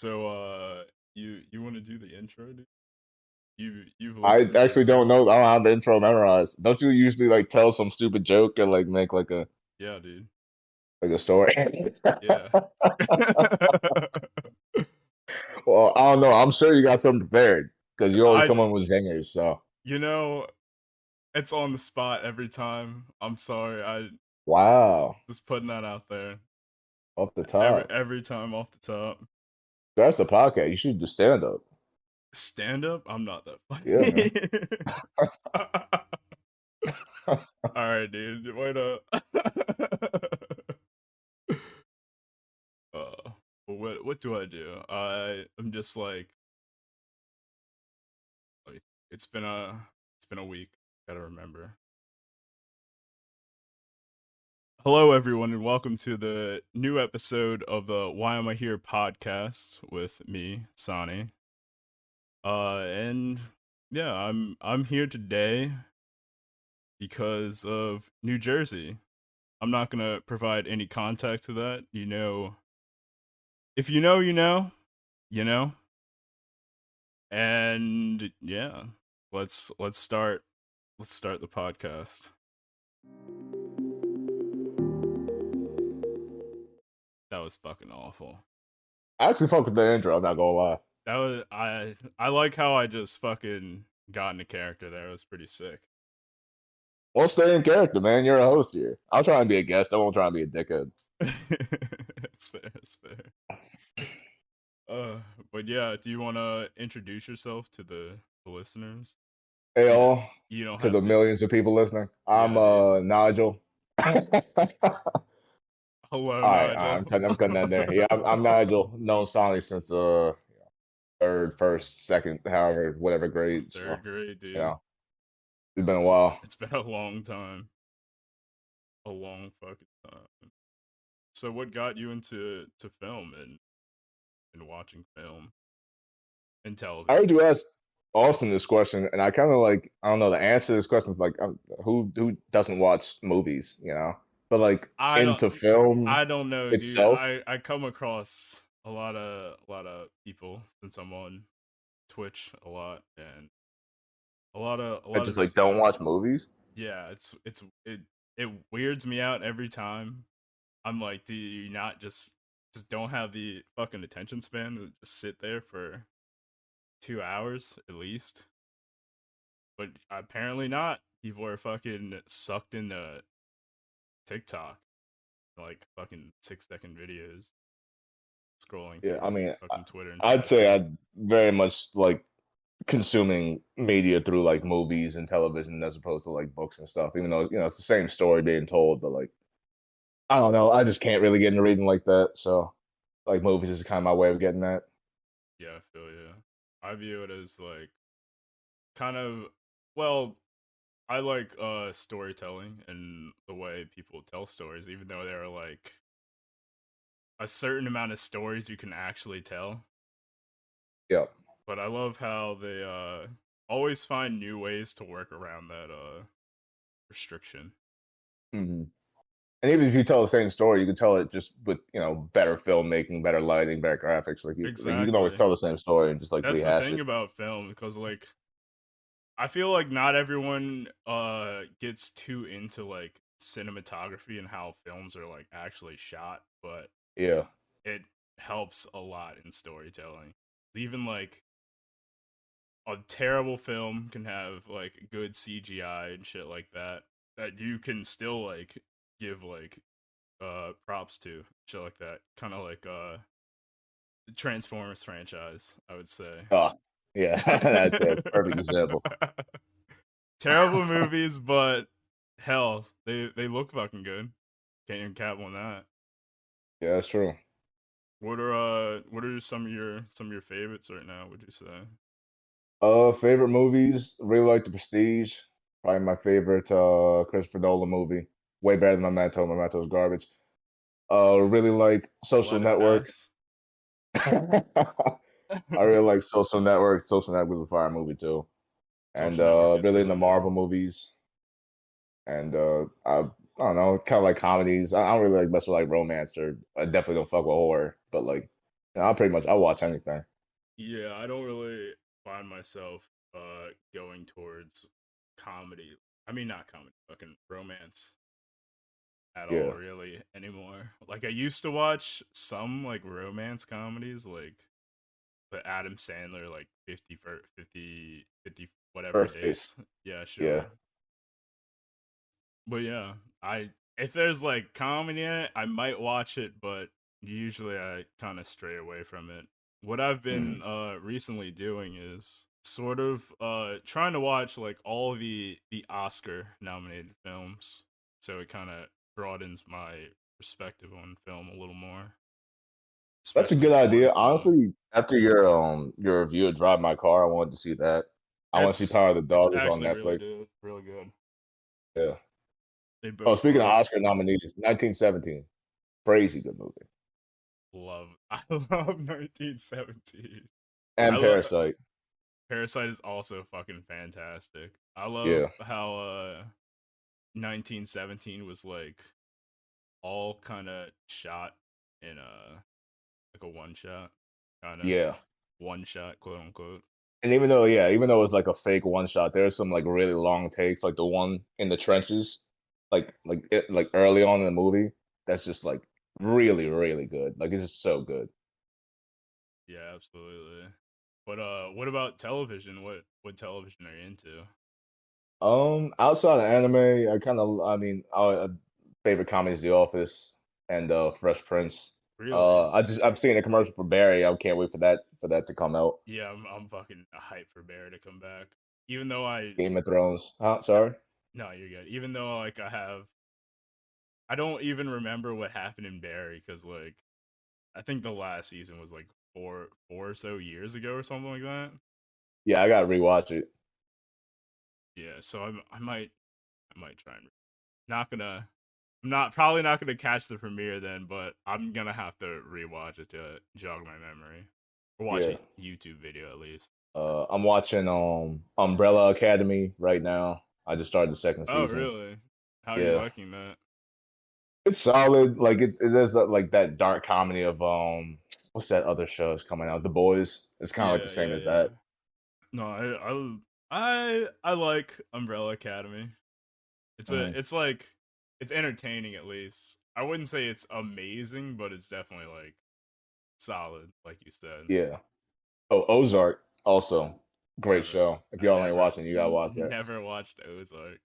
So, you want to do the intro, dude? You've I listened to actually don't know. I don't have the intro memorized. Don't you usually like tell some stupid joke or like make yeah, dude. like a story? Yeah. Well, I don't know. I'm sure you got something prepared because you always I come on with zingers. So you know, it's on the spot every time. I'm sorry. I wow, just putting that out there. off the Every top. every time off the top. That's a podcast. You should do stand up. Stand up, I'm not that Yeah, man. funny. All right, dude. Wait up. uh, what do I do? I'm just like it's been a week. Gotta remember. Hello, everyone, and welcome to the new episode of the Why Am I Here podcast with me, Sani. And yeah, I'm here today because of New Jersey. I'm not gonna provide any context to that. If you know, you know, you know. And yeah, let's start the podcast. That was fucking awful. I actually fuck with the intro. I'm not gonna lie. That was I like how I just fucking got into character there. It was pretty sick. Well, stay in character, man. You're a host here. I'll try and be a guest. I won't try and be a dickhead. It's fair. It's fair. Uh, but yeah, do you want to introduce yourself to the listeners? Hey, You all you don't to have the to. millions of people listening. I'm Yeah, dude. Nigel. Hello, All right, Nigel. I'm cutting that there. Yeah, I'm Nigel. Known Sonny since third, first, second, however, whatever grade. So Third grade, dude. yeah, it's been a It's while. it's been a long time. A long fucking time. So, what got you into film and watching film and I heard television? you ask Austin this question, and I kind of like I don't know the answer to this question is like who doesn't watch movies, you know? But like I don't into film I don't know, dude. itself, I come across a lot of people since I'm on Twitch a lot, and a lot of a that lot of just like don't watch movies. yeah. It weirds me out every time. I'm like, do you not just don't have the fucking attention span to just sit there for 2 hours at least? But apparently not. People are fucking sucked into TikTok, like fucking 6 second videos, scrolling Yeah, I through mean, fucking Twitter and I'd shit. say I'd very much like consuming media through like movies and television as opposed to like books and stuff, even though it's the same story being told, but like I don't know, I just can't really get into reading like that. So like movies is kind of my way of getting that. Yeah, I feel yeah. I view it as like kind of well, I like storytelling and the way people tell stories, even though there are like a certain amount of stories you can actually tell. Yeah. But I love how they always find new ways to work around that restriction. hmm And even if you tell the same story, you can tell it just with better filmmaking, better lighting, better graphics. Like you can always Exactly. tell the same story and just like That's the rehash thing it. about film because like I feel like not everyone gets too into like cinematography and how films are like actually shot, but Yeah. it helps a lot in storytelling. Even like a terrible film can have like good CGI and shit like that you can still like give like props to shit like that. Kind of like the Transformers franchise, I would say. Oh, yeah. That's a perfect example. Terrible movies, but hell, they look fucking good. Can't even cap on that. Yeah, that's true. What are some of your favorites right now? Would you say? Favorite movies, really like The Prestige. Probably my favorite Christopher Nolan movie. Way better than Memento. Memento's garbage. Really like Social Let it Network. pass. I really like Social Network. Social Network was a fire movie too. And Social Network is really in the really good. Marvel movies. And I don't know, kind of like comedies. I don't really like mess with like romance or I definitely don't fuck with horror. But like I'll watch anything. Yeah, I don't really find myself going towards comedy. I mean, not comedy, fucking romance at all Yeah, really anymore. Like I used to watch some like romance comedies like the Adam Sandler like 50 for 50 50 whatever birthdays. days. Yeah, Yeah, sure. But yeah, I if there's like comedy in it, I might watch it, but usually I kind of stray away from it. What I've mm. been recently doing is sort of trying to watch like all the Oscar nominated films. So it kind of broadens my perspective on film a little more, That's a especially good foreign idea. film. Honestly, after your review of Drive My Car, I wanted to see that. I want to see It's Power of the it's Dog is on actually really Netflix. good, really good. Yeah. They Oh, both speaking of are. Oscar nominees, 1917, crazy good movie, Love I love 1917. I and love Parasite. Parasite is also fucking fantastic. I love Yeah, how 1917 was like all kind of shot in a like a one shot, kind of yeah. one shot, quote unquote. And even though it's like a fake one shot, there's some like really long takes, like the one in the trenches, like early on in the movie. That's just like really, really good. Like it's just so good. Yeah, absolutely. But what about television? What television are you into? Outside of anime, I mean, our favorite comedy is The Office and Fresh Prince. Really? I've seen a commercial for Barry. I can't wait for that to come out. Yeah, I'm fucking hyped for Bear to come back. Even though I Game of Thrones. Huh? no, Sorry. no, you're good. Even though like I don't even remember what happened in Barry because like I think the last season was like four or so years ago or something like that. Yeah, I gotta rewatch it. Yeah, so I might try and not gonna I'm not probably not gonna catch the premiere then, but I'm gonna have to rewatch it to jog my memory or watch Yeah. a YouTube video at least. I'm watching Umbrella Academy right now. I just started the second Oh season. really? How are you Yeah. liking that? It's solid. Like it is like that dark comedy of what's that other show is coming out? The Boys. It's kind of like the Yeah, same yeah, as yeah. that. No, I like Umbrella Academy. Hmm. It's like it's entertaining at least. I wouldn't say it's amazing, but it's definitely like solid, like you said. Yeah. Oh, Ozark also great Never, show. If I y'all ain't never, watching, you gotta watch that. never watched Ozark.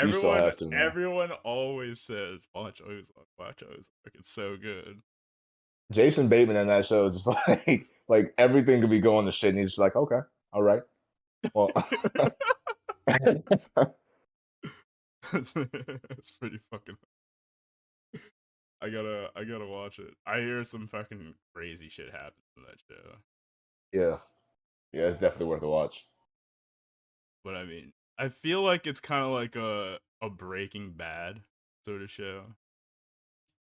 You still have to, man. Everyone always says watch Ozark, watch Ozark. It's so good. Jason Bateman in that show is just like everything could be going to shit, and he's just like, okay, all right, well, It's pretty fucking. I gotta watch it. I hear some fucking crazy shit happens in that show. yeah, yeah, it's definitely worth a watch. But I mean, I feel like it's kind of like a Breaking Bad sort of show,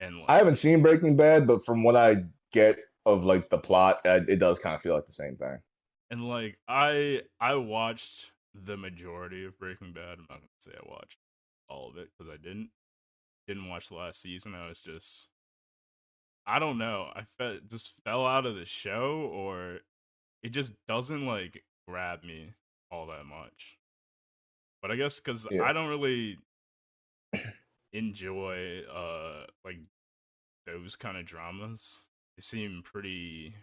and I like haven't seen Breaking Bad, but from what I get of like the plot, it does kind of feel like the same thing. I watched the majority of Breaking Bad. I'm not gonna say I watched all of it because I didn't watch the last season. I was just I don't know. Just fell out of the show, or it just doesn't like grab me all that much. But I guess because Yeah, I don't really enjoy like those kind of dramas. They seem pretty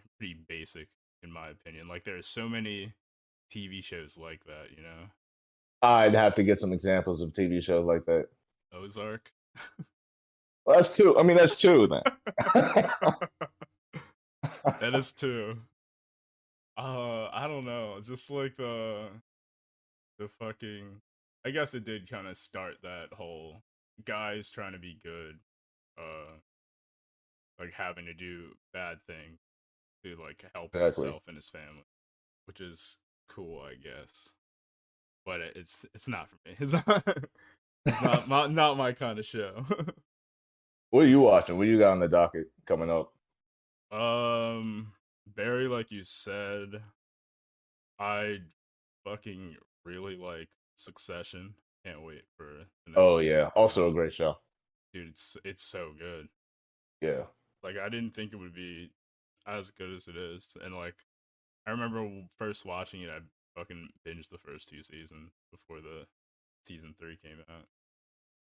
basic in my opinion. Like there's so many TV shows like that, you know. I'd have to get some examples of TV shows like that. Ozark. Well, that's two. I mean, that's two then. That is too. I don't know. Just like the fucking I guess it did kind of start that whole guys trying to be good, uh like having to do bad things to like help Exactly. himself and his family, which is cool, I guess. But it's not for me. Not my kind of show. What are you It's watching? What you got on the docket coming up? Barry, like you said, I fucking really like Succession. Can't wait for the next Oh season yeah, to come also a out. great show. Dude, it's so good. Yeah, Like I didn't think it would be. as good as it is. And like, I remember first watching it, I fucking binged the first two seasons before the season three came out.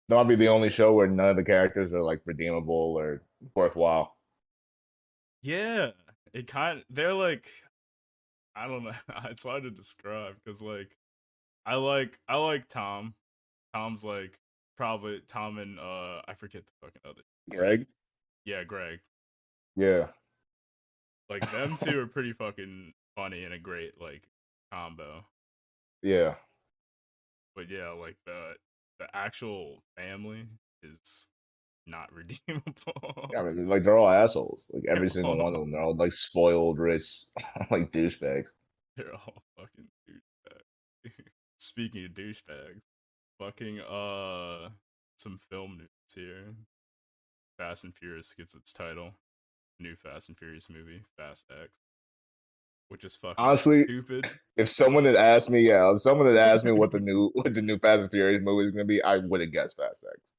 That might be the only show where none of the characters are like redeemable or worthwhile. Yeah, they're like, I don't know. It's hard to describe because like I like Tom. Tom's like probably Tom and I forget the fucking other. Greg? Yeah, Greg. Yeah. Like them two are pretty fucking funny and a great like combo. Yeah. But yeah, like the actual family is not redeemable. Yeah, I mean, like they're all assholes. Like every they're single one of all them. They're all like spoiled, rich, like douchebags. they're all fucking douchebags. Speaking of douchebags, fucking some film news here. Fast and Furious gets its title. New Fast and Furious movie, Fast X, which is fucking Honestly, stupid. if someone had asked me, yeah, if someone had asked me what the new Fast and Furious movie is gonna be, I would have guessed Fast X.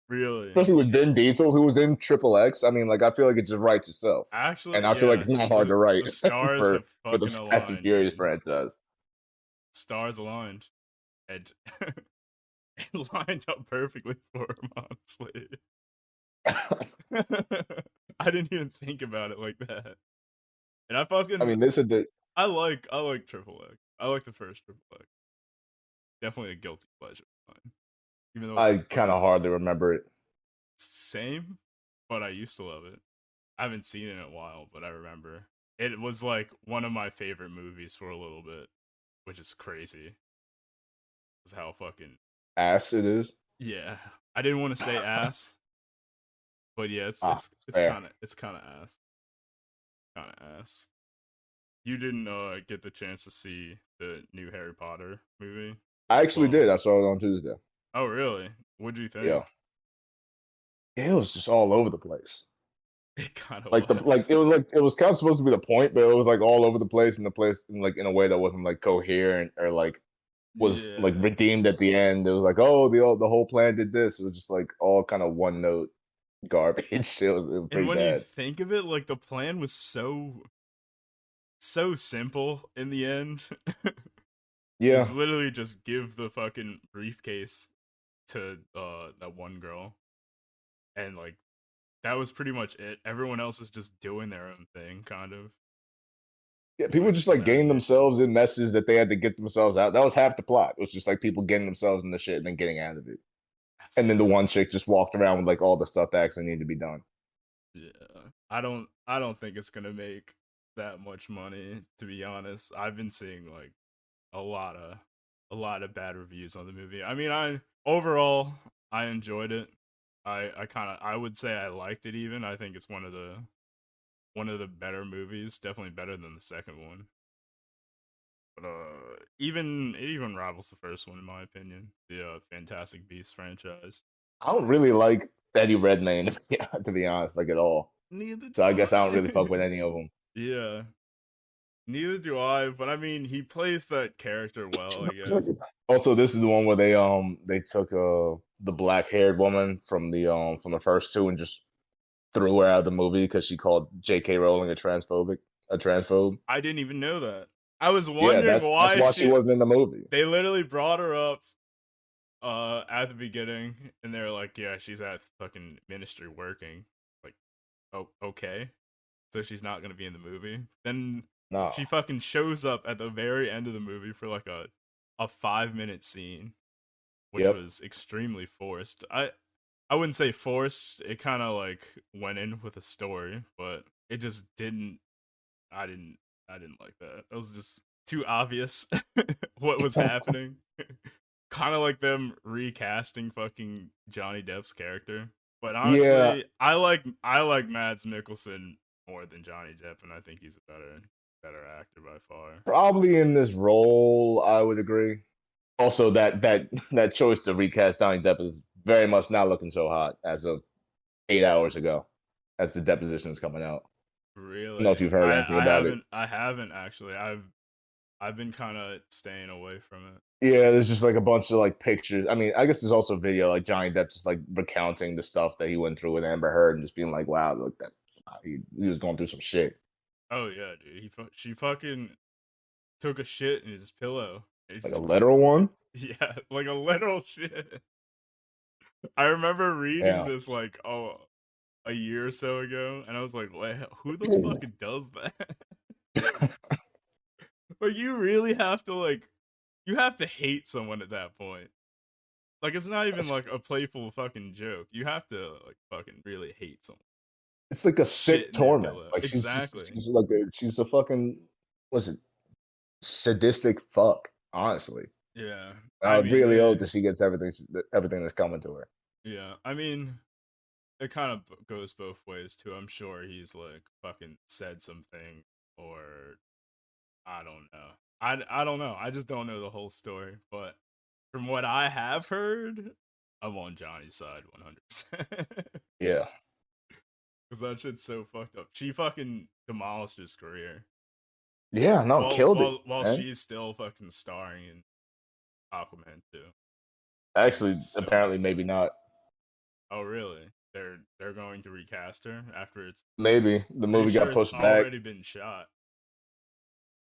Really. Especially with Vin Diesel, who was in Triple X. I mean, like I feel like it just writes itself, and Actually, I feel like yeah, it's not hard to write the stars have for the fucking Fast and aligned, Furious dude. franchise. Stars aligned. And it lined up perfectly for him, honestly. I didn't even think about it like that. And I I fucking mean, this is the I like Triple X. I like the first Triple X. Definitely a guilty pleasure of mine. Even though it's a I kind fucking of hardly remember it. same, but I used to love it. I haven't seen it in a while, but I remember. It was like one of my favorite movies for a little bit, which is crazy. Is how fucking Ass it is. yeah. I didn't want to say ass, but yeah, it's Ah, it's it's fair. kind of it's kind of ass, kind of ass. You didn't get the chance to see the new Harry Potter movie? I actually Well, did. I saw it on Tuesday. oh really? What'd you Yeah. think? It was just all over the place. It kind of Like the was. like it was kind of supposed to be the point, but it was like all over the place, and the place in like in a way that wasn't like coherent or like was like Yeah. redeemed at the end. It was like, oh, the whole plan did this. It was just like all kind of one note garbage. It was And pretty when you bad. think of it, like the plan was so simple in the end. It's Yeah, literally just give the fucking briefcase to that one girl, and like that was pretty much it. Everyone else is just doing their own thing, kind of yeah. People going just on like their getting own mission. themselves in messes that they had to get themselves out. That was half the plot. It was just like people getting themselves in the shit and then getting out of it. And then the Absolutely. one chick just walked around with like all the stuff that actually needed to be done. Yeah. I don't think it's gonna make that much money, to be honest. I've been seeing like a lot of bad reviews on the movie. I mean, I overall I enjoyed it. I would say I liked it even. I think it's one of the better movies, definitely better than the second one. But even it even rivals the first one in my opinion. The Fantastic Beasts franchise. I don't really like Eddie Redmayne to be honest, like at all. Neither So I do guess I don't really fuck with I. any of them. Yeah. Neither do I, but I mean, he plays that character well, I guess. Also, this is the one where they took the black haired woman from the first two and just threw her out of the movie because she called J.K. Rowling a transphobe. I didn't even know that. I was Yeah, wondering that's why why she she. wasn't in the movie. They literally brought her up at the beginning, and they're like, "Yeah, she's at fucking ministry working." Like, oh, okay, so she's not gonna be in the movie. Then No, she fucking shows up at the very end of the movie for like a 5 minute scene, which yep, was extremely forced. I wouldn't say forced. It kind of like went in with a story, but it just didn't. I didn't. I didn't like that. It was just too obvious what was happening. Kind of like them recasting fucking Johnny Depp's character. But yeah. honestly, I like Mads Mikkelsen more than Johnny Depp, and I think he's a better actor by far. Probably in this role, I would agree. Also, that choice to recast Johnny Depp is very much not looking so hot as of 8 hours ago, as the deposition is coming out. I don't know if Really, you've heard anything I about it. haven't I haven't actually. I've been kind of staying away from it. Yeah, there's just like a bunch of like pictures. I mean, I guess there's also video like Johnny Depp just like recounting the stuff that he went through with Amber Heard and just being like, "Wow, look that." he was going through some shit. Oh yeah, dude. She fucking took a shit in his pillow. Like a literal one. Yeah, like a literal shit. I remember reading Yeah. this like a year or so ago, and I was like, "Wait, who the fuck does that?" Like, you really have to you have to hate someone at that point. Like, it's not even like a playful fucking joke. You have to like fucking really hate someone. It's like a Shit sick in their torment. pillow. Like Exactly. she's like she's a fucking what's it sadistic fuck. Honestly, Yeah. I I would mean, really hope that she gets everything that's coming to her. yeah. I mean, it kind of goes both ways too. I'm sure he's like fucking said something, or I don't know. I don't know. I just don't know the whole story. But from what I have heard, I'm on Johnny's side 100%. Yeah, Because that shit's so fucked up. She fucking demolished his career. yeah, no, While killed it, while while man. she's still fucking starring in Aquaman 2, getting Actually, so much apparently, maybe money. not. Oh really? They're going to recast her after it's Maybe the pretty movie sure got it's pushed back. already been shot.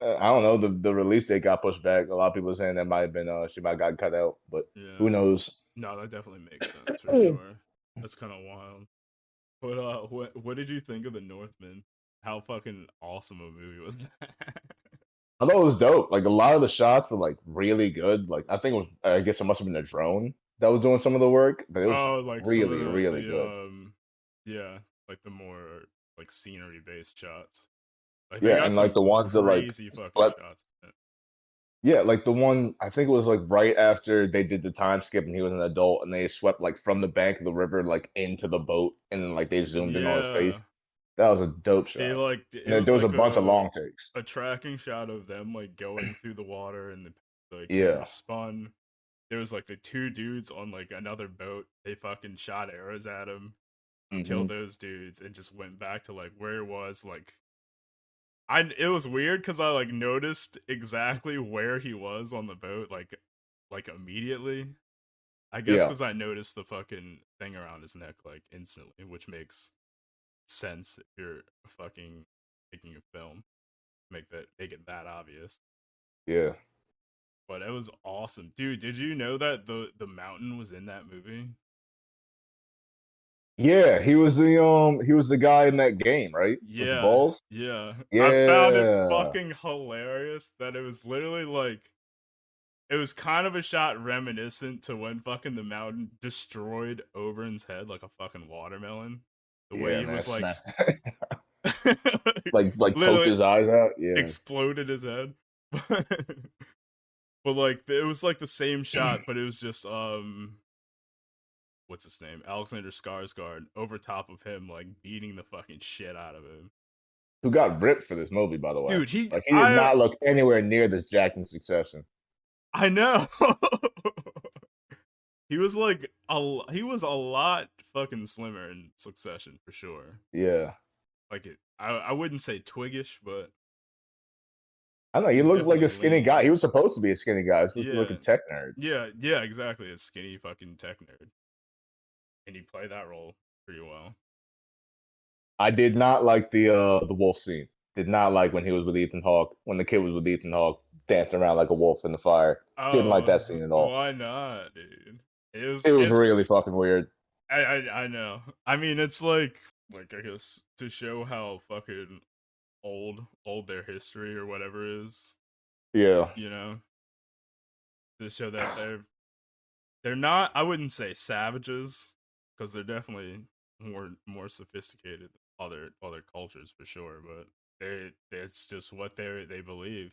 I don't know. The release date got pushed back. A lot of people are saying that might have been she might have got cut out, but Yeah. who knows? No, that definitely makes sense for sure. That's kind of wild. But what did you think of The Northman? How fucking awesome a movie was that? I thought it was dope. Like a lot of the shots were like really good. Like I think it was, I guess it must have been a drone that was doing some of the work, but it was Oh, like some of really, really the good. yeah, like the more like scenery based shots. Like they Yeah, got and like some the ones that like crazy fucking swept. shots in it. Yeah, like the one I think it was like right after they did the time skip and he was an adult and they swept like from the bank of the river like into the boat and then like they zoomed in on his face. Yeah. That was a dope They shot. like And it then was there was a like bunch of long takes. a tracking shot of them like going through the water, and the camera Yeah. spun. There was like the two dudes on like another boat. They fucking shot arrows at him, Hmm. killed those dudes, and just went back to like where it was. Like it was weird because I like noticed exactly where he was on the boat, like immediately. I guess Yeah. because I noticed the fucking thing around his neck like instantly, which makes sense if you're fucking making a film. Make it that obvious. Yeah. But it was awesome, dude. Did you know that the mountain was in that movie? Yeah, he was the guy in that game, right? With the Yeah, balls? yeah. I found it Yeah. fucking hilarious that it was literally like it was kind of a shot reminiscent to when fucking the mountain destroyed Oberyn's head like a fucking watermelon. The way Yeah, he man. was like Smash. Like poked literally his eyes out. Yeah. exploded his head. But like it was like the same shot, but it was just what's his name? Alexander Skarsgård over top of him, like beating the fucking shit out of him. Who got ripped for this movie, by the way. Dude, Like he did not look anywhere near this Jack in Succession. I know. He was a lot fucking slimmer in Succession for sure. Yeah. Like I wouldn't say twiggish, but I don't know, he he was looked like definitely a skinny guy. lean. He was supposed to be a skinny guy. He was supposed to be like a Yeah, tech nerd. yeah, exactly. A skinny fucking tech nerd, and he played that role pretty well. I did not like the wolf scene. Did not like when he was with Ethan Hawke, when the kid was with Ethan Hawke, dancing around like a wolf in the fire. Didn't like Oh, that scene at all. why not, dude? It was It's really fucking weird. I know. I mean, it's like I guess to show how fucking old their history or whatever is, Yeah. you know, to show that they're not. I wouldn't say savages because they're definitely more sophisticated than other cultures for sure. But it's just what they believe.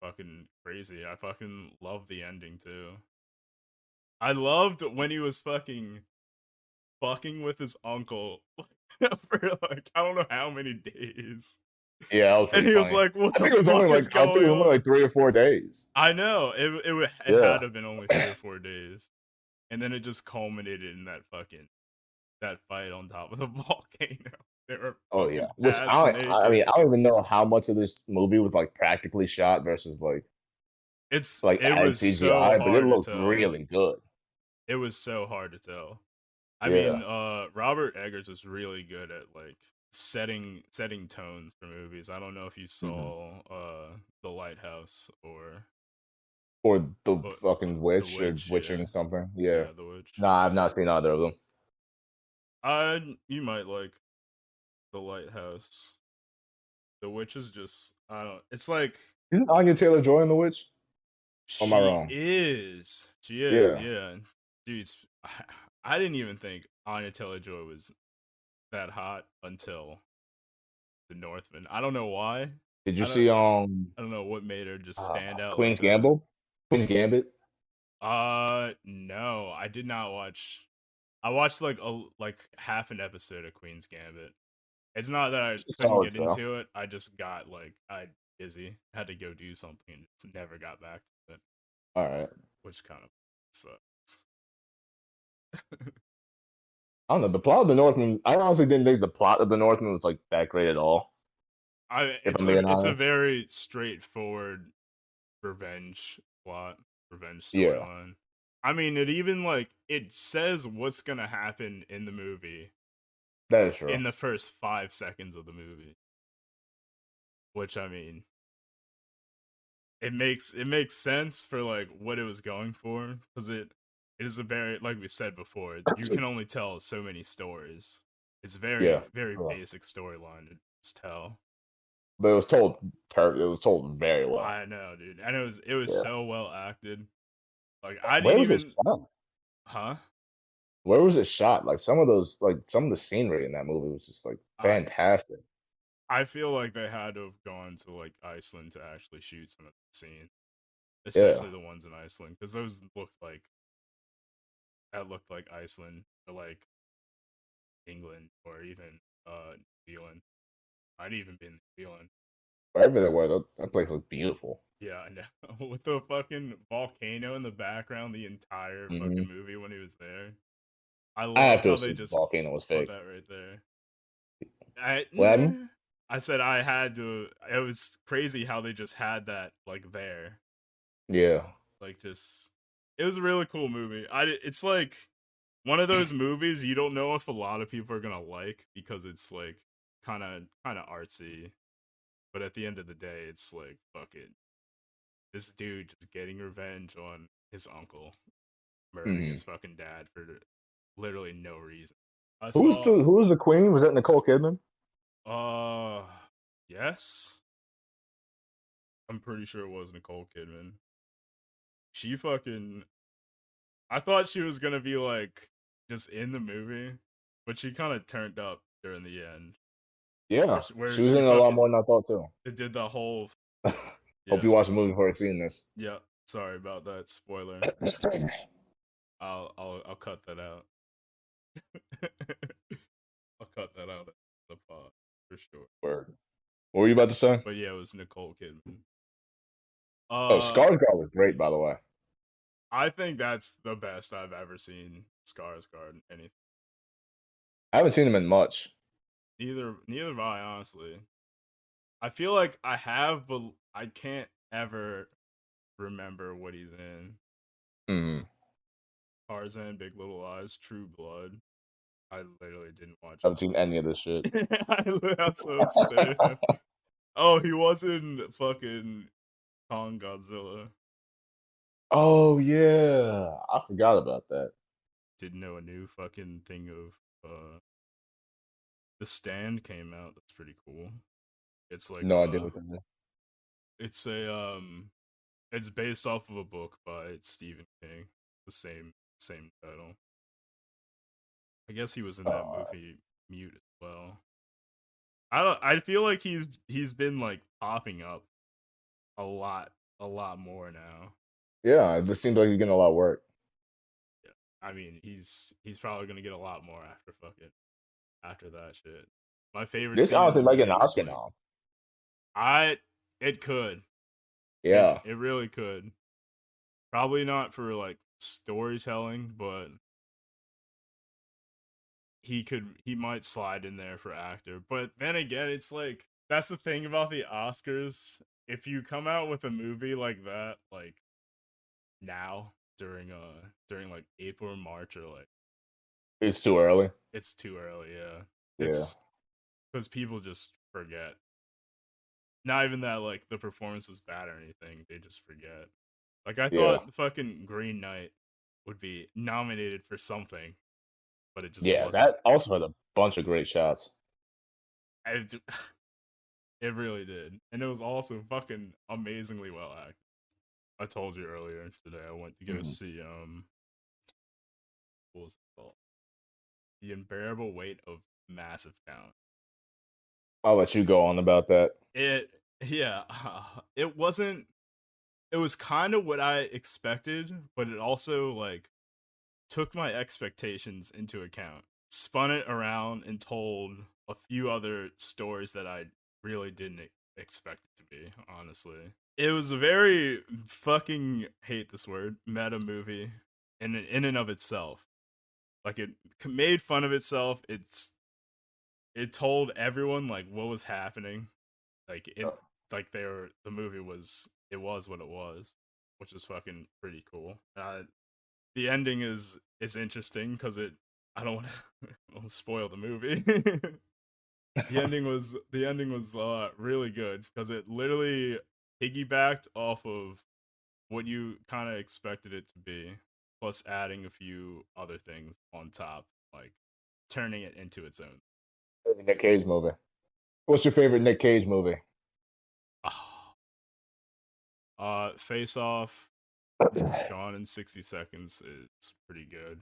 Fucking crazy. I fucking love the ending too. I loved when he was fucking with his uncle for like I don't know how many days. Yeah, that was And pretty he was funny. like, "What I the think it was only fuck like is I think it going was only on?" like 3 or 4 days. I know it had Yeah. to have been only 3 or 4 days, and then it just culminated in that fight on top of the volcano. They were Oh yeah. fucking Which ass I mean naked. I don't even know how much of this movie was like practically shot versus like It added was so CGI, but it hard to looked tell. really good. It was so hard to tell. I mean, Yeah. Robert Eggers is really good at like setting tones for movies. I don't know if you Hmm. saw The Lighthouse Or the or fucking The witch or Witch. Yeah, witching something. Yeah. yeah, The Witch. Nah, I've not seen either of them. You might like The Lighthouse. The Witch is just I don't. It's like Isn't Anya Taylor Joy in the witch? Or am I she wrong? is. She is. Yeah. Yeah, dude. I didn't even think Anya Taylor Joy was that hot until The Northman. I don't know why. Did you I don't. see I don't know what made her just stand out like Queen's that. Gamble? Queen's Gambit? No, I did not watch. I watched like half an episode of Queen's Gambit. It's not that I It's a couldn't solid get show. into it. I just got like I busy, had to go do something, and just never got back to it, All right. which kind of sucks. I don't know. The plot of the Northman, I honestly didn't think the plot of the Northman was like that great at all, if I'm being It's a honest. very straightforward revenge plot, revenge Yeah, storyline. I mean, it even like it says what's gonna happen in the movie that is true. in the first 5 seconds of the movie, which I mean, it makes sense for like what it was going for because it is a very like we said before, you can only tell so many stories. It's Yeah, very true. basic storyline to just tell. But it was told it was told very well. I know, dude, and it was Yeah. so well acted. Like I Where didn't was it even, shot? huh? Where was it shot? Like some of those, like some of the scenery in that movie was just like I fantastic. I feel like they had to have gone to like Iceland to actually shoot some of the scenes, Yeah. especially the ones in Iceland, because those looked like Iceland or like England or even New Zealand. I'd even been New Zealand. Wherever they were, that place looked beautiful. Yeah, I know. With the fucking volcano in the background, the entire fucking Hmm. movie when he was there. I I have loved to how they assume the just volcano was put fake. that right there. I What happened? nah. I said I had to. It was crazy how they just had that like there, Yeah. like just. It was a really cool movie. It's like one of those movies you don't know if a lot of people are gonna like because it's like kind of artsy, but at the end of the day, it's like fuck it. This dude just getting revenge on his uncle, murdering Hmm. his fucking dad for literally no reason. I Who's saw. the queen? Was that Nicole Kidman? Uh, yes, I'm pretty sure it was Nicole Kidman. She fucking. I thought she was gonna be like just in the movie, but she kind of turned up during the end, Yeah, where she was she in a lot fucking more than I thought too. did the whole. Hope Yeah, you watched the movie before seeing this. yeah. Sorry about that spoiler. I'll cut that out. I'll cut that out of the pod for sure. Word. What were you about to say? But yeah, it was Nicole Kidman. Oh, Uh, Skarsgård was great, by the way. I think that's the best I've ever seen Skarsgård in anything. I haven't seen him in much. Neither have I, honestly. I feel like I have, but I can't ever remember what he's in. Hmm. Tarzan, Big Little Lies, True Blood. I literally didn't watch I haven't seen any of this shit. That's so sad. Oh, he was in fucking Kong Godzilla. Oh yeah, I forgot about that. Didn't know a new fucking thing of The Stand came out. That's pretty cool. It's like No idea what that is. it's a it's based off of a book by Stephen King. The same title. I guess he was in that Uh, movie Mute as well. I don't. I feel like he's been like popping up a lot more now. yeah, this seems like he's getting a lot of work. Yeah. I mean, he's probably gonna get a lot more after that shit. My favorite This scene in honestly the might get an movie was Oscar like now. I it could. Yeah, It really could. Probably not for like storytelling, but he might slide in there for actor. But then again, it's like that's the thing about the Oscars. If you come out with a movie like that, like now during like April or March or like It's too early. It's too early. Yeah, Yeah. it's because people just forget. Not even that like the performance was bad or anything. They just forget. Like I Yeah. thought the fucking Green Knight would be nominated for something, but it just Yeah. wasn't. That also had a bunch of great shots. It, it really did, and it was also fucking amazingly well acted. I told you earlier today I went to go Mhm. see what was it called? The Unbearable Weight of Massive Talent. I'll let you go on about that. It yeah, it wasn't. It was kind of what I expected, but it also like took my expectations into account, spun it around, and told a few other stories that I really didn't expect it to be, honestly. It was a very fucking hate this word meta movie in and of itself. Like it made fun of itself. It told everyone like what was happening. Like it like the movie was it was what it was, which is fucking pretty cool. The ending is interesting because it I don't want to spoil the movie. The ending was really good because it literally piggybacked off of what you kind of expected it to be, plus adding a few other things on top, like turning it into its own. Favorite Nick Cage movie. What's your favorite Nick Cage movie? Oh, Face Off, Gone in 60 Seconds is pretty good,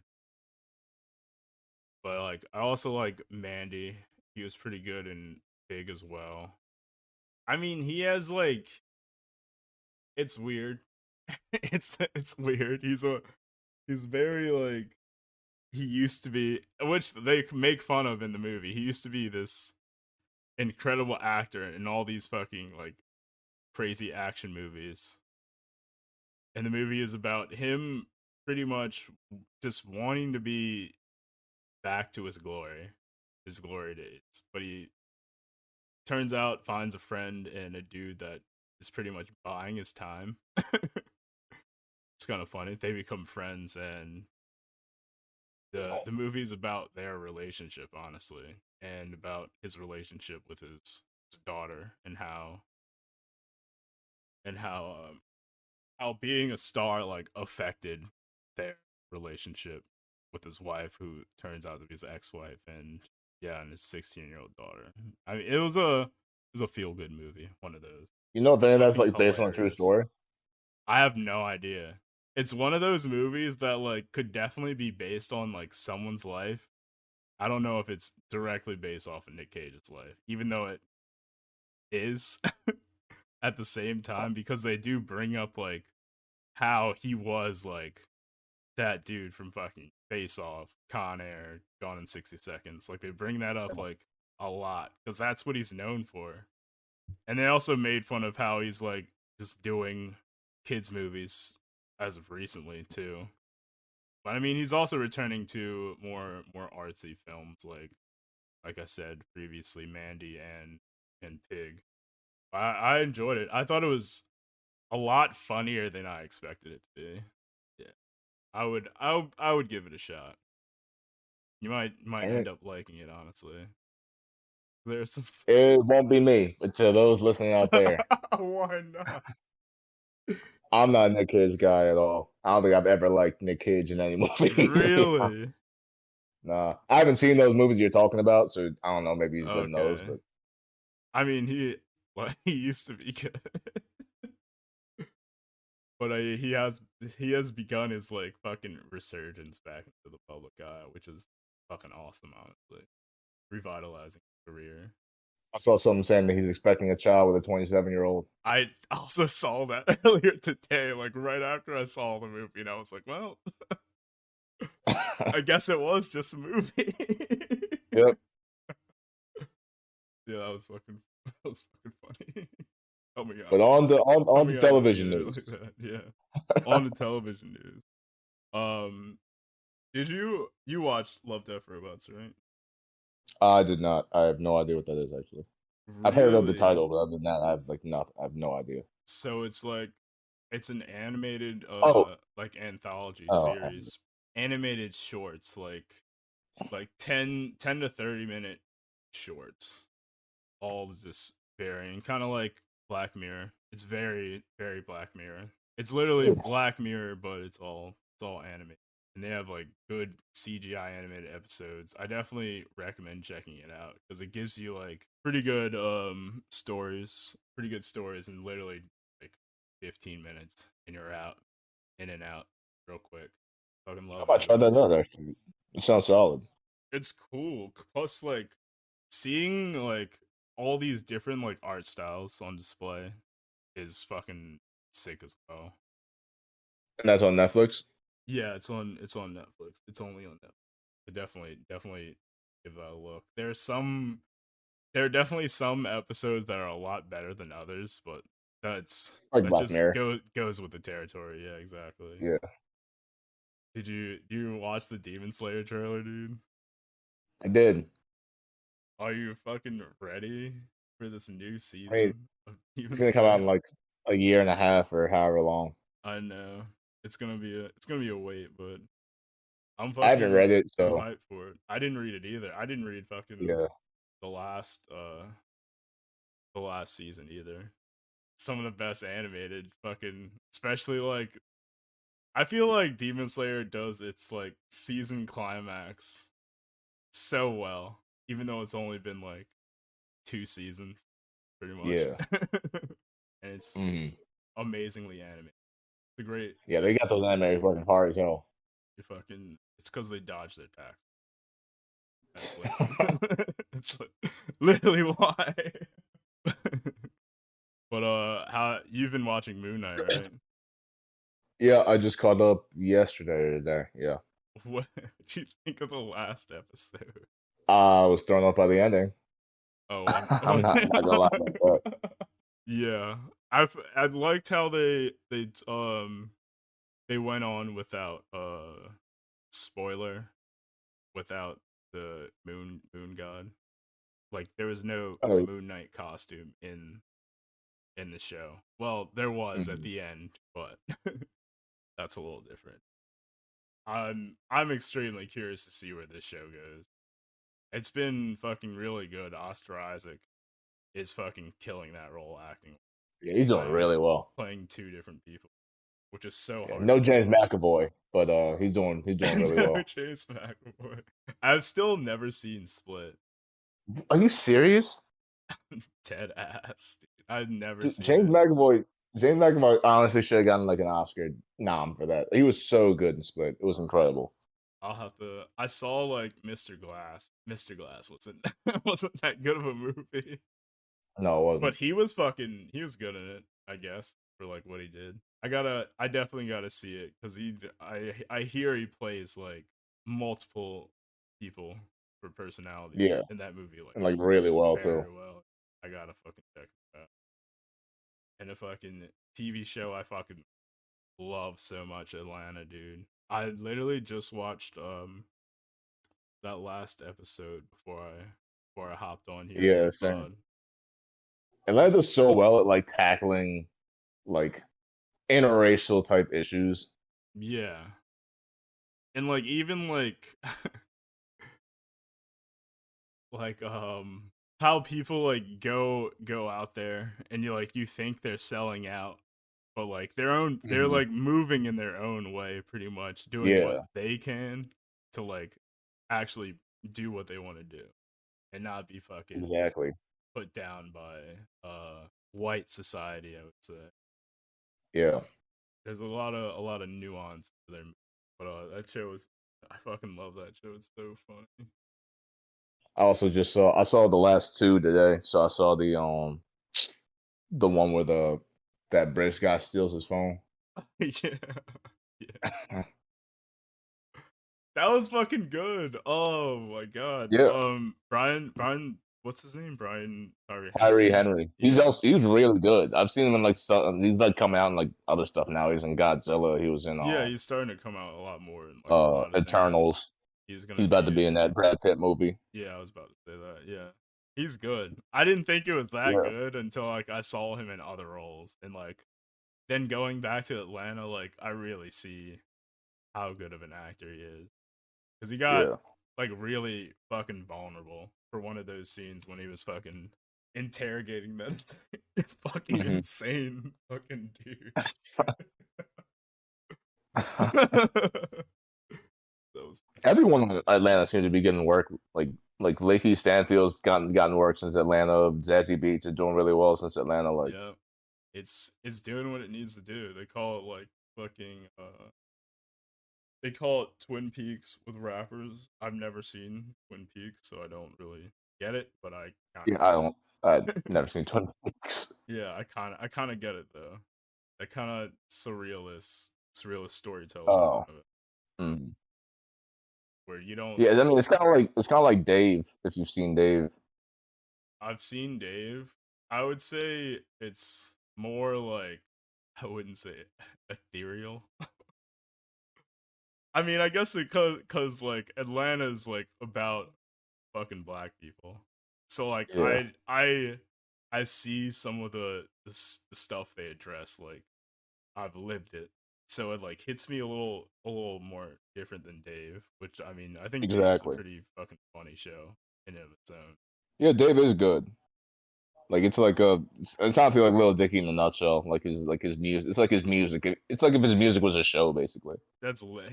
but like I also like Mandy. He was pretty good and Big as well. I mean, he has like it's weird. It's weird. He's very like he used to be, which they make fun of in the movie. He used to be this incredible actor in all these fucking like crazy action movies. And the movie is about him pretty much just wanting to be back to his glory days. But he turns out finds a friend and a dude that is pretty much buying his time. It's kind of funny. They become friends, and the movie is about their relationship, honestly, and about his relationship with his daughter, and and how being a star like affected their relationship with his wife, who turns out to be his ex-wife, and yeah, and his 16-year-old daughter. I mean, it was a feel good movie, one of those. You know if any of that's Movie like based on a true hilarious. story? I have no idea. It's one of those movies that like could definitely be based on like someone's life. I don't know if it's directly based off of Nick Cage's life, even though it is at the same time, because they do bring up like how he was like that dude from fucking Face Off, Con Air, Gone in 60 Seconds. Like they bring that up like a lot because that's what he's known for. And they also made fun of how he's like just doing kids movies as of recently too. But I mean, he's also returning to more artsy films like I said previously, Mandy and Pig. I enjoyed it. I thought it was a lot funnier than I expected it to be. Yeah, I would give it a shot. You might Dang end it. up liking it, honestly. There's some. It won't be me, but to those listening out there, Why not? I'm not a Nick Cage guy at all. I don't think I've ever liked Nick Cage in any movie. Really? Nah, I haven't seen those movies you're talking about, so I don't know. Maybe he's good in those, Okay. but I mean, he used to be good, but he has begun his like fucking resurgence back into the public eye, which is fucking awesome, honestly. Revitalizing his career. I saw something saying that he's expecting a child with a 27-year-old. I also saw that earlier today, like right after I saw the movie, and I was like, well, I guess it was just a movie. Yep. Yeah, that was fucking funny. Oh my god. But on to Coming out of television theater like news. that. Yeah. On the television news. Um did you watched Love Death Robots, right? I did not. I have no idea what that is actually. I've heard of the Really? title, but other than that, I have like nothing. I have no idea. So it's like it's an animated Oh, like anthology oh, series. Animated shorts like like 10 to 30 minute shorts, all just varying, kind of like Black Mirror. It's very very Black Mirror. It's literally Black Mirror, but it's all anime, and they have like good CGI animated episodes. I definitely recommend checking it out because it gives you like pretty good stories in literally like 15 minutes, and you're out, in and out, real quick. Fucking I love might that try about that the out show. actually. It sounds solid. It's cool. Plus, like seeing like all these different like art styles on display is fucking sick as well. And that's on Netflix. Yeah, it's on Netflix. It's only on Netflix. But definitely give that a look. There are definitely some episodes that are a lot better than others, but Like that Black just Mirror. goes with the territory. Yeah, exactly. Yeah, Do you watch the Demon Slayer trailer, dude? I did. Are you fucking ready for this new I mean, season of it's Demon gonna come out Slayer? in like a year and a half or however long. I know it's gonna be a wait, but I haven't read it, I'm so hyped for it. I didn't read it either. I didn't read fucking yeah. the last the last season either. Some of the best animated fucking, especially like I feel like Demon Slayer does its like season climax so well, even though it's only been like 2 seasons, pretty much, Yeah. and it's Hmm. amazingly animated. It's a great, Yeah, they great got show. those anime fucking hard as hell. It's because they dodge their tax. That's that's literally why. But how you've been watching Moon Knight, right? Yeah, I just caught up yesterday or today. Yeah. What did you think of the last episode? I was thrown off by the ending. Oh, I'm not gonna lie about that. yeah. I liked how they went on without spoiler, without the moon god. Like there was no Oh, Moon Knight costume in the show. Well, there was at mhm. the end, but that's a little different. I'm extremely curious to see where this show goes. It's been fucking really good. Oscar Isaac is fucking killing that role, acting, Yeah, he's doing playing really well. playing two different people, which is so Yeah, hard no to James do. McAvoy, but he's doing really No, well. Chase McAvoy. I've still never seen Split. Are you serious? Dead ass, dude. I've never Dude, seen it. James McAvoy honestly should have gotten like an Oscar nom for that. He was so good in Split. It was incredible. I'll have to. I saw like Mr. Glass. Mr. Glass wasn't wasn't that good of a movie, No, it but wasn't. he was good in it. I guess for like what he did. I definitely gotta see it because I hear he plays like multiple people for personality Yeah, in that movie like and like really well too. very well. I gotta fucking check it out. And a fucking TV show I fucking love so much, Atlanta, dude. I literally just watched that last episode before I hopped on here for Yeah, the same. pod. Atlanta does so well at like tackling like interracial type issues. Yeah. And like even like like how people like go out there and you think they're selling out, but like they're Hmm. like moving in their own way, pretty much doing what Yeah, they can to like actually do what they want to do and not be fucking exactly. put down by white society, I would say. Yeah. There's a lot of nuance to there, but that show is, I fucking love that show. It's so funny. I saw the last two today. So I saw the one where the that British guy steals his phone. Yeah, yeah, that was fucking good. Oh my god. Yeah, Brian, what's his name? Brian Tyree Tyree Henry. Henry. Yeah, He's really good. I've seen him in like he's like coming out in like other stuff now. He's in Godzilla. He was in yeah, he's starting to come out a lot more in like a lot of things. Eternals. He's gonna He's about be to be in in. that Brad Pitt movie. Yeah, I was about to say that. Yeah, he's good. I didn't think it was that Yeah, good until like I saw him in other roles, and like then going back to Atlanta, like I really see how good of an actor he is because yeah. like really fucking vulnerable for one of those scenes when he was fucking interrogating that fucking Mhm. insane fucking dude. That was Everyone in Atlanta seems to be getting work. Like Lakey Stanfield's gotten work since Atlanta. Zazie Beetz is doing really well since Atlanta. Like, yeah. It's doing what it needs to do. They call it like fucking they call it Twin Peaks with rappers. I've never seen Twin Peaks, so I don't really get it, but I kind yeah, of I get don't. I it. never seen Twin Peaks. Yeah, I kind of get it though. That kind of surrealist storytelling Oh, of it, mm. where you don't. Yeah. I mean, it's kind of like Dave. If you've seen Dave. I've seen Dave. I would say it's more like I wouldn't say ethereal. I mean, I guess it cause like Atlanta's like about fucking black people. So like Yeah, I see some of the stuff they address, like I've lived it. So it like hits me a little more different than Dave, which I mean, I think Dave's a exactly. pretty fucking funny show in and of its own. Yeah, Dave is good. Like it's like it's honestly like Lil Dicky in a nutshell. Like his music. It's like his music. It's like if his music was a show, basically.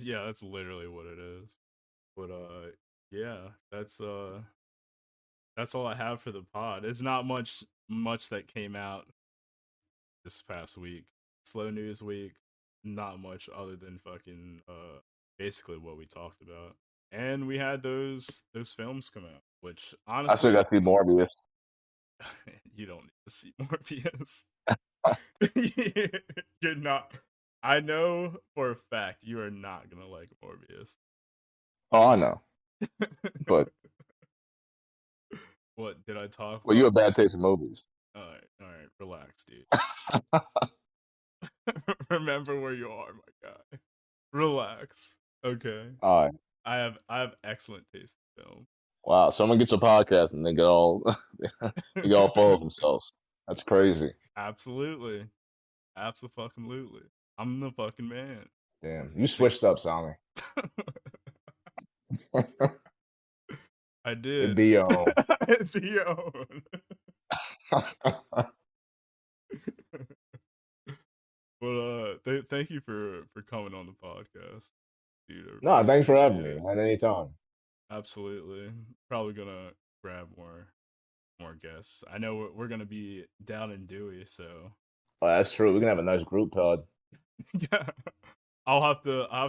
Yeah, that's literally what it is. But yeah, that's all I have for the pod. It's not much that came out this past week. Slow news week, not much other than fucking basically what we talked about. And we had those films come out, which I still honestly got to see Morbius. you don't need to see Morbius. You're not. I know for a fact you are not gonna like Morbius. Oh, I know, but What did I talk well, you about? have bad taste in movies. All right, relax, dude. Remember where you are, my guy. Relax. Okay. All right. I have excellent taste in film. Wow. Someone gets a podcast and they get all they get all full of themselves. That's crazy. Absolutely. Absolutely. I'm the fucking man. Damn. You Think- switched up, Sami. I It did. be It's your own. But thank you for coming on the podcast, dude. I No, really thanks for having appreciate me it. at any time. Absolutely. Probably gonna grab more guests. I know we're gonna be down in Dewey, so Oh, that's true. We can have a nice group pod. yeah. I'll have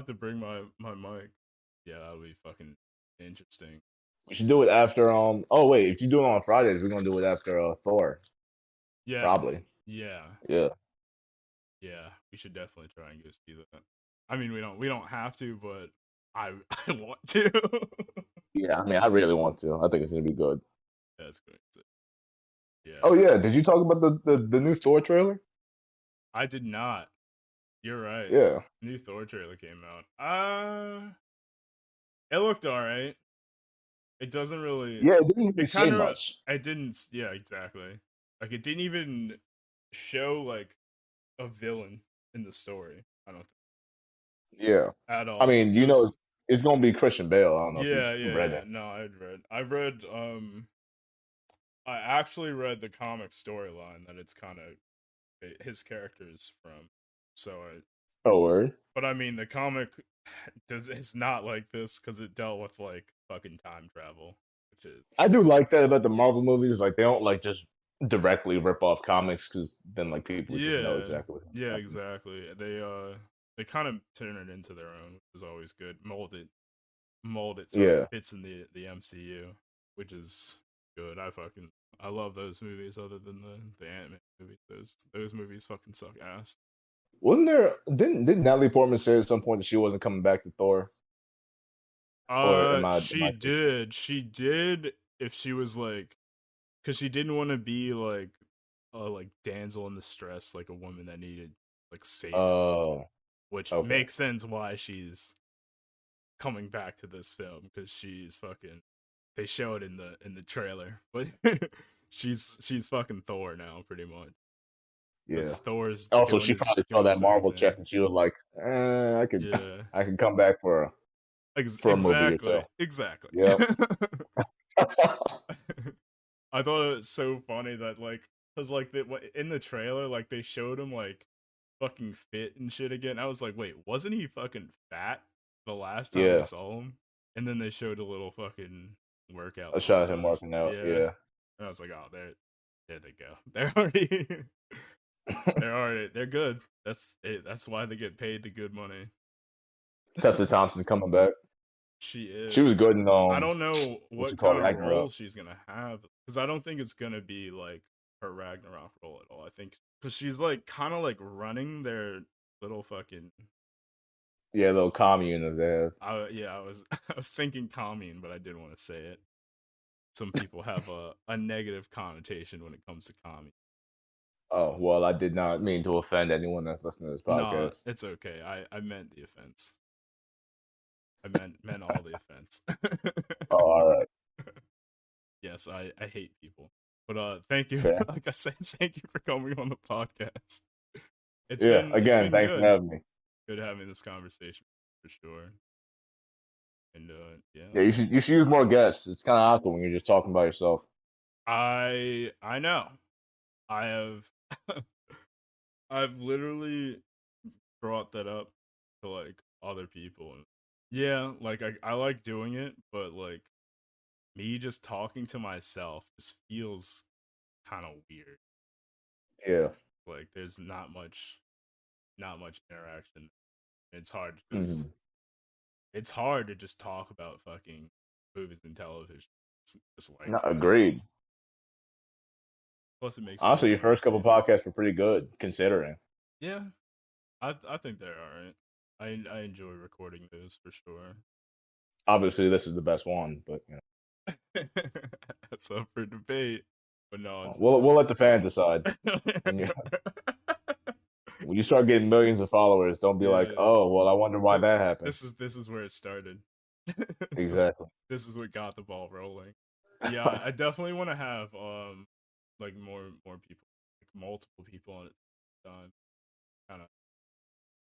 to bring my mic. Yeah, that'll be fucking interesting. We should do it after oh wait, if you do it on Fridays, we're gonna do it after Thor. Yeah. Probably. Yeah. Yeah. Yeah. We should definitely try and go see that. I mean, we don't have to, but I I want to. Yeah, I mean I really want to. I think it's gonna be good. That's going to. Yeah. Oh yeah, did you talk about the new Thor trailer? I did not. You're right. Yeah. New Thor trailer came out. It looked alright. It doesn't really. Yeah, it didn't really It say kind of. much. It didn't. Yeah, exactly. Like it didn't even show like a villain in the story. I don't think Yeah. at I all. mean, It was. it's gonna be Christian Bale. I don't know if Yeah, you've yeah, read yeah. it. No, I read. I actually read the comic storyline that it's kind of his characters from. So I. Oh word. But I mean, the comic it's not like this because it dealt with like fucking time travel, which I is do like that about the Marvel movies. Like they don't like just directly rip off comics because then like people would just know yeah, exactly what's yeah, gonna happen. exactly. They kind of turn it into their own, which is always good. Mold it so it Yeah. fits in the MCU, which is good. I love those movies. Other than the Ant-Man movies, those movies fucking suck ass. Wasn't there? Didn't Natalie Portman say at some point that she wasn't coming back to Thor? Or am I thinking? She did. If she was like, because she didn't want to be like damsel in distress, like a woman that needed like saving, Oh, which okay. makes sense why she's coming back to this film because she's fucking. They show it in the trailer, but she's fucking Thor now, pretty much. Because Yeah. Thor's Also, she probably saw doing that his own Marvel check thing. and she was like, I could Yeah, I could come back for for a movie or two. Exactly. Yeah. I thought it was so funny that like, cause like in the trailer, like they showed him like fucking fit and shit again. I was like, wait, wasn't he fucking fat the last time we Yeah. saw him? And then they showed a little fucking workout A shot of him montage. working out. Yeah, Yeah. and I was like, oh, there they go. They're already, they're good. That's it. That's why they get paid the good money. Tessa Thompson coming back. She She was is. good in I don't know what's it what called, kind of role Ragnarok. she's gonna have because I don't think it's gonna be like her Ragnarok role at all. I think because she's like kind of like running their little fucking. Yeah, little commune of theirs. I was I was thinking commune, but I didn't want to say it. Some people have a negative connotation when it comes to commune. Oh well, I did not mean to offend anyone that's listening to this Nah, podcast. it's okay. I meant the offense. I meant all the offense. Oh, all right, Yes, I hate people. But thank you. fair. Like I said, thank you for coming on the podcast. Yeah, It's again, been thanks for good. having me. Good having this conversation for sure. And Yeah, yeah. you should use more guests. It's kind of awkward when you're just talking by yourself. I know. I have I've literally brought that up to like other people and yeah, like I like doing it, but like me just talking to myself just feels kind of weird. Yeah. Like there's not much interaction. It's hard to just Hmm. it's hard to just talk about fucking movies and television just like Not that. agreed. Plus, it makes it Honestly, more your first couple entertaining. podcasts were pretty good considering. Yeah, I think they're all right. I enjoy recording those for sure. Obviously, this is the best one, but That's up for debate, but no, we'll let the fans decide. When you when you start getting millions of followers, don't be like, yeah. oh, well, I wonder why that happened. This is where it started. Exactly. This is what got the ball rolling. Yeah, I definitely want to have like more people, like multiple people on it time.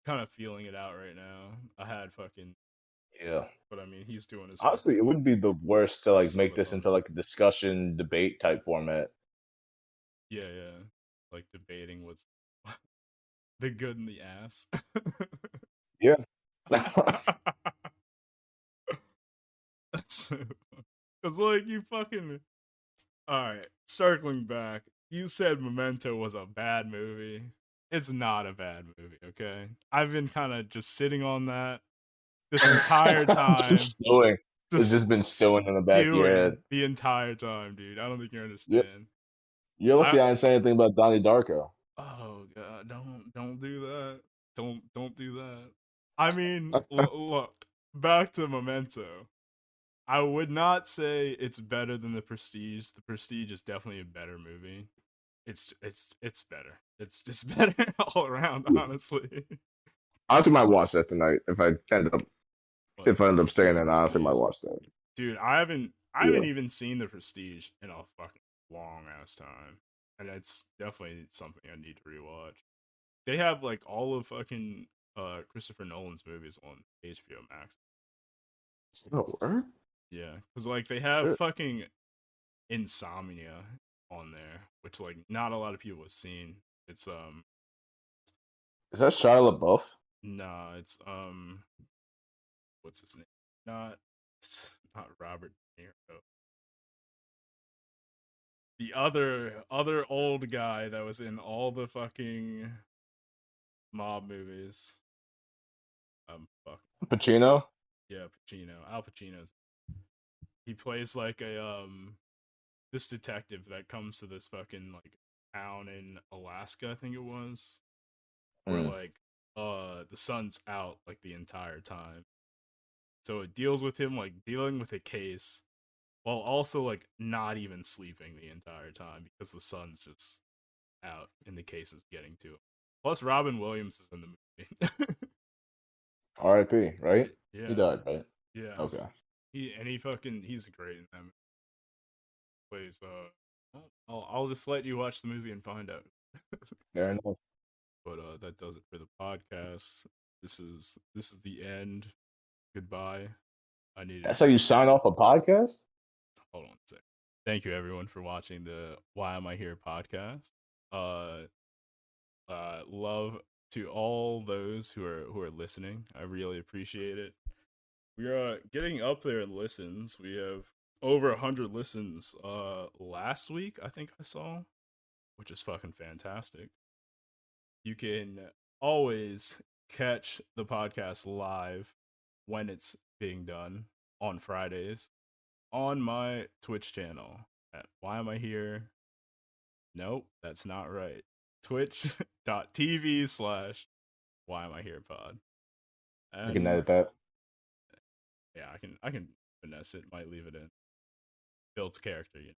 Kind of feeling it out right now. I had fucking, Yeah. but I mean, he's doing his Honestly, it fucking wouldn't be the worst to like make this into subathon. like a discussion debate type format. Yeah, yeah, like debating what's the good in the ass. Yeah. That's so because like you fucking all right. Circling back, you said Memento was a bad movie. It's not a bad movie, okay? I've been kind of just sitting on that this entire time, Just stewing. It's just just been stewing in the back of your head. stewing the entire time, dude. I don't think you Yep. understand. You're lucky I I didn't say anything about Donnie Darko. oh god, don't do that. Don't do that. I mean, look back to Memento. I would not say it's better than The Prestige. The Prestige is definitely a better movie. It's better. It's just better all around, honestly. Honestly, might watch that tonight But if I end up The staying in. I honestly, might Prestige, watch that. dude, I Yeah. haven't even seen The Prestige in a fucking long ass time, and it's definitely something I need to rewatch. They have like all of fucking Christopher Nolan's movies on HBO Max. Oh, word? Yeah, because like they have Shit. fucking Insomnia on there, which like not a lot of people have seen. It's Is that Shia LaBeouf? nah, it's what's his name? Not not Robert De Niro. The other old guy that was in all the fucking mob movies. Fuck. Pacino? Yeah, Pacino. Al Pacino's. He plays like a this detective that comes to this fucking like town in Alaska, I think it was, where Mm. like the sun's out like the entire time. So it deals with him like dealing with a case while also like not even sleeping the entire time because the sun's just out and the case is getting to him. Plus Robin Williams is in the movie. R.I.P. Right? He Yeah. died, right? Yeah. Okay. He's great in that movie. Plays I'll just let you watch the movie and find out. Fair enough. But that does it for the podcast. This is the end. Goodbye. I needed That's to how get you sign off a podcast? hold on a sec. Thank you everyone for watching the Why Am I Here podcast. Uh love to all those who are listening. I really appreciate it. We are getting up there in listens. We have over 100 listens last week, I think I saw, which is fucking fantastic. You can always catch the podcast live when it's being done on Fridays on my Twitch channel at Why Am I Here? Nope, that's not right. Twitch.tv/ Why Am I Here Pod. I can And edit that. yeah, I can finesse it, might leave it in. Builds character,